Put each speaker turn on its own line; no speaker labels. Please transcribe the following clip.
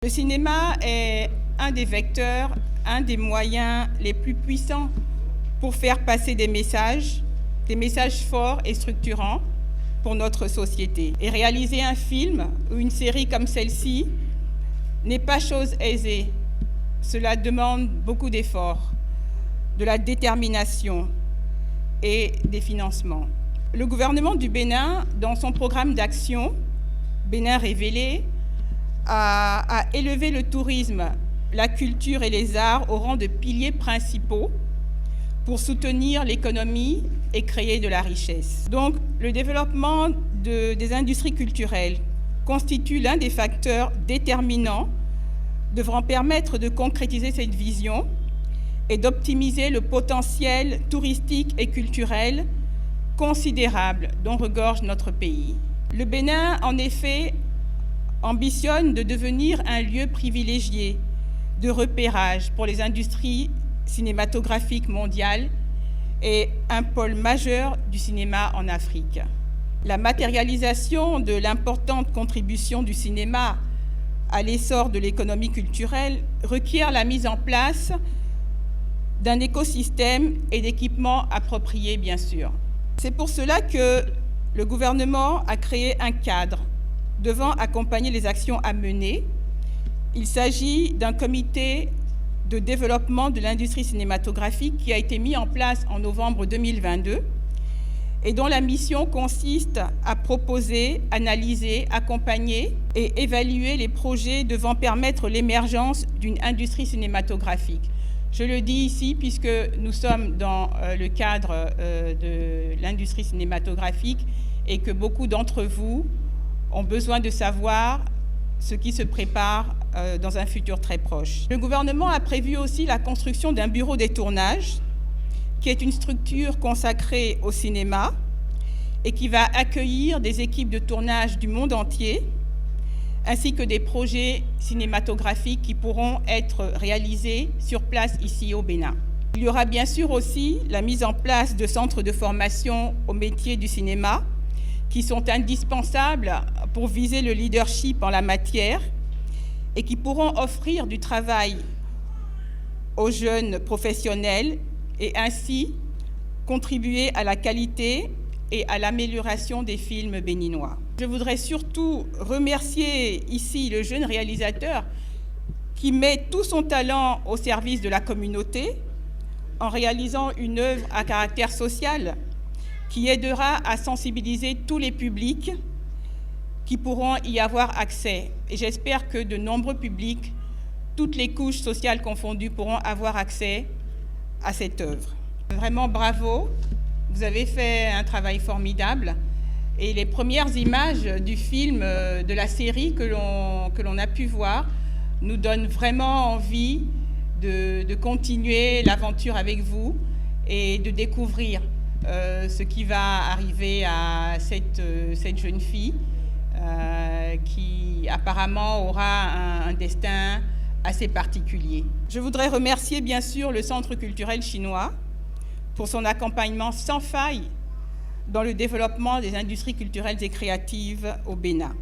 Le cinéma est un des vecteurs, un des moyens les plus puissants pour faire passer des messages forts et structurants pour notre société. Et réaliser un film ou une série comme celle-ci n'est pas chose aisée. Cela demande beaucoup d'efforts, de la détermination et des financements. Le gouvernement du Bénin, dans son programme d'action Bénin révélé, a élevé le tourisme, la culture et les arts au rang de piliers principaux pour soutenir l'économie et créer de la richesse. Donc, le développement des industries culturelles constitue l'un des facteurs déterminants devant permettre de concrétiser cette vision et d'optimiser le potentiel touristique et culturel considérable dont regorge notre pays. Le Bénin, en effet, ambitionne de devenir un lieu privilégié de repérage pour les industries cinématographiques mondiales et un pôle majeur du cinéma en Afrique. La matérialisation de l'importante contribution du cinéma à l'essor de l'économie culturelle requiert la mise en place d'un écosystème et d'équipements appropriés, bien sûr. C'est pour cela que le gouvernement a créé un cadre devant accompagner les actions à mener. Il s'agit d'un comité de développement de l'industrie cinématographique qui a été mis en place en novembre 2022 et dont la mission consiste à proposer, analyser, accompagner et évaluer les projets devant permettre l'émergence d'une industrie cinématographique. Je le dis ici puisque nous sommes dans le cadre de l'industrie cinématographique et que beaucoup d'entre vous ont besoin de savoir ce qui se prépare dans un futur très proche. Le gouvernement a prévu aussi la construction d'un bureau des tournages, qui est une structure consacrée au cinéma et qui va accueillir des équipes de tournage du monde entier, ainsi que des projets cinématographiques qui pourront être réalisés sur place ici au Bénin. Il y aura bien sûr aussi la mise en place de centres de formation au métier du cinéma, qui sont indispensables pour viser le leadership en la matière et qui pourront offrir du travail aux jeunes professionnels et ainsi contribuer à la qualité et à l'amélioration des films béninois. Je voudrais surtout remercier ici le jeune réalisateur qui met tout son talent au service de la communauté en réalisant une œuvre à caractère social qui aidera à sensibiliser tous les publics qui pourront y avoir accès. Et j'espère que de nombreux publics, toutes les couches sociales confondues, pourront avoir accès à cette œuvre. Vraiment bravo, vous avez fait un travail formidable. Et les premières images du film, de la série que l'on a pu voir, nous donnent vraiment envie de continuer l'aventure avec vous et de découvrir ce qui va arriver à cette jeune fille qui apparemment aura un destin assez particulier. Je voudrais remercier bien sûr le Centre culturel chinois pour son accompagnement sans faille dans le développement des industries culturelles et créatives au Bénin.